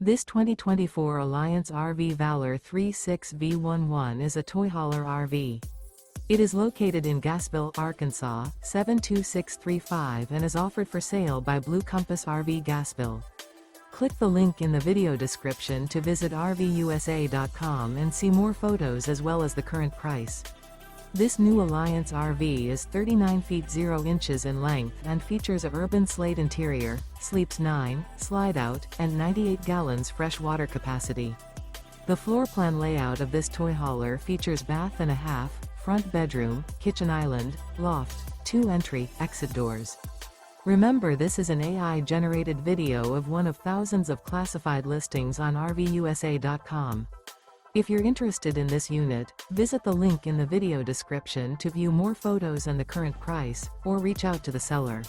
This 2024 Alliance RV Valor 36V11 is a toy hauler RV. It is located in Gassville, Arkansas, 72635 and is offered for sale by Blue Compass RV Gassville. Click the link in the video description to visit RVUSA.com and see more photos as well as the current price. This new Alliance RV is 39 feet 0 inches in length and features a URBAN SLATE interior, sleeps 9, slide-out, and 98 gallons fresh water capacity. The floor plan layout of this toy hauler features bath and a half, front bedroom, kitchen island, loft, 2 entry, exit doors. Remember, this is an AI-generated video of one of thousands of classified listings on RVUSA.com. If you're interested in this unit, visit the link in the video description to view more photos and the current price, or reach out to the seller.